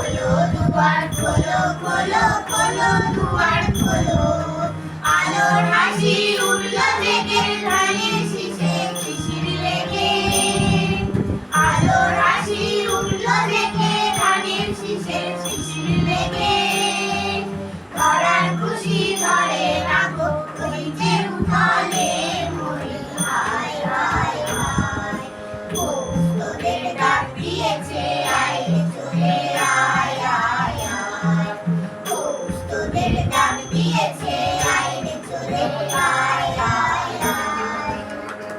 দুয়ার খোলো খোলো খোলো দুয়ার খোলো আলোর হাসি উঠলো জেগে ধানের শীষে শিশির লেগে আলোর হাসি উঠলো জেগে ধানের শীষে শিশির লেগে ধরার খুশি ধরে রাখো ওই যে উঠালে মরি হায় হায় হায় তোদের ডাক দিয়েছে আয় চলে আয় আয় আয় তোদের ডাক দিয়েছে